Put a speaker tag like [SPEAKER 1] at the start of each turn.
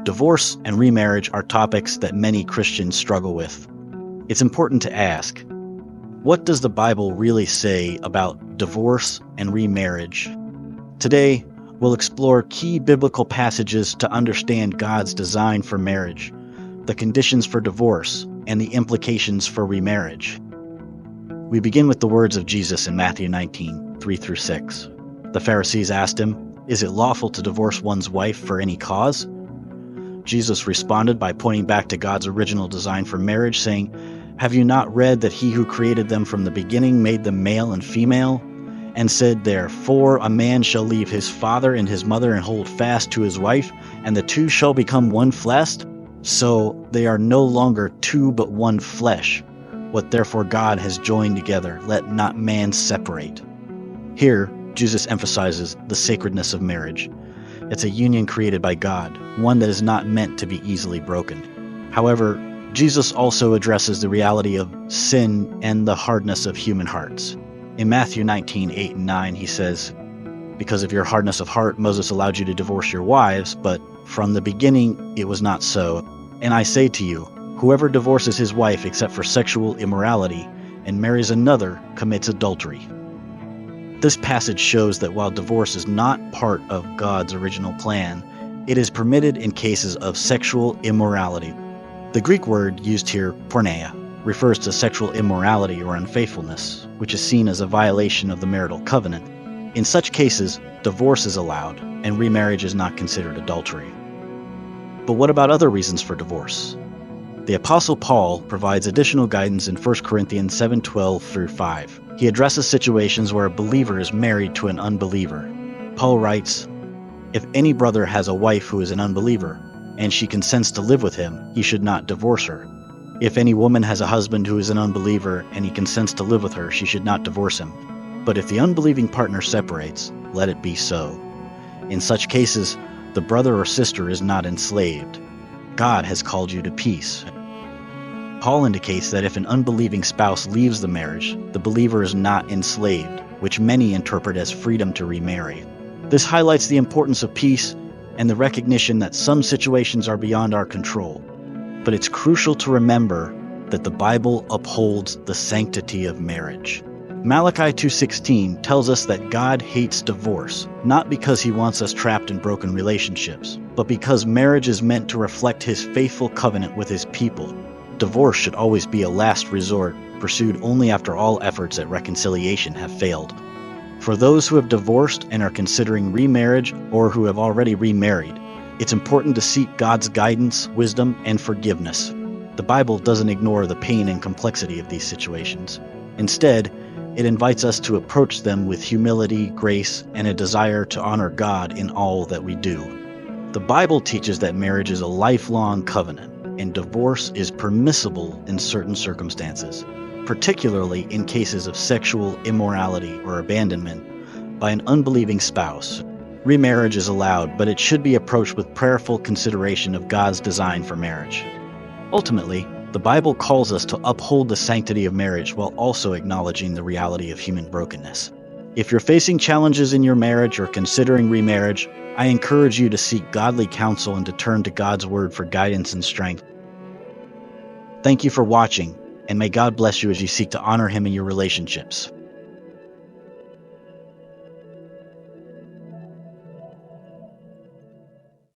[SPEAKER 1] Divorce and remarriage are topics that many Christians struggle with. It's important to ask, what does the Bible really say about divorce and remarriage? Today, we'll explore key biblical passages to understand God's design for marriage, the conditions for divorce, and the implications for remarriage. We begin with the words of Jesus in Matthew 19, 3-6. The Pharisees asked him, "Is it lawful to divorce one's wife for any cause?" Jesus responded by pointing back to God's original design for marriage, saying, "Have you not read that he who created them from the beginning made them male and female? And said, therefore, a man shall leave his father and his mother and hold fast to his wife, and the two shall become one flesh? So they are no longer two but one flesh. What therefore God has joined together, let not man separate." Here, Jesus emphasizes the sacredness of marriage. It's a union created by God, one that is not meant to be easily broken. However, Jesus also addresses the reality of sin and the hardness of human hearts. In Matthew 19, 8 and 9, he says, "Because of your hardness of heart, Moses allowed you to divorce your wives, but from the beginning it was not so. And I say to you, whoever divorces his wife except for sexual immorality and marries another commits adultery." This passage shows that while divorce is not part of God's original plan, it is permitted in cases of sexual immorality. The Greek word used here, porneia, refers to sexual immorality or unfaithfulness, which is seen as a violation of the marital covenant. In such cases, divorce is allowed, and remarriage is not considered adultery. But what about other reasons for divorce? The Apostle Paul provides additional guidance in 1 Corinthians 7:12-5. He addresses situations where a believer is married to an unbeliever. Paul writes, "If any brother has a wife who is an unbeliever, and she consents to live with him, he should not divorce her. If any woman has a husband who is an unbeliever, and he consents to live with her, she should not divorce him. But if the unbelieving partner separates, let it be so. In such cases, the brother or sister is not enslaved. God has called you to peace." Paul indicates that if an unbelieving spouse leaves the marriage, the believer is not enslaved, which many interpret as freedom to remarry. This highlights the importance of peace and the recognition that some situations are beyond our control. But it's crucial to remember that the Bible upholds the sanctity of marriage. Malachi 2:16 tells us that God hates divorce, not because he wants us trapped in broken relationships, but because marriage is meant to reflect his faithful covenant with his people. Divorce should always be a last resort, pursued only after all efforts at reconciliation have failed. For those who have divorced and are considering remarriage or who have already remarried, it's important to seek God's guidance, wisdom, and forgiveness. The Bible doesn't ignore the pain and complexity of these situations. Instead, it invites us to approach them with humility, grace, and a desire to honor God in all that we do. The Bible teaches that marriage is a lifelong covenant, and divorce is permissible in certain circumstances, particularly in cases of sexual immorality or abandonment by an unbelieving spouse. Remarriage is allowed, but it should be approached with prayerful consideration of God's design for marriage. Ultimately, the Bible calls us to uphold the sanctity of marriage while also acknowledging the reality of human brokenness. If you're facing challenges in your marriage or considering remarriage, I encourage you to seek godly counsel and to turn to God's word for guidance and strength. Thank you for watching, and may God bless you as you seek to honor him in your relationships.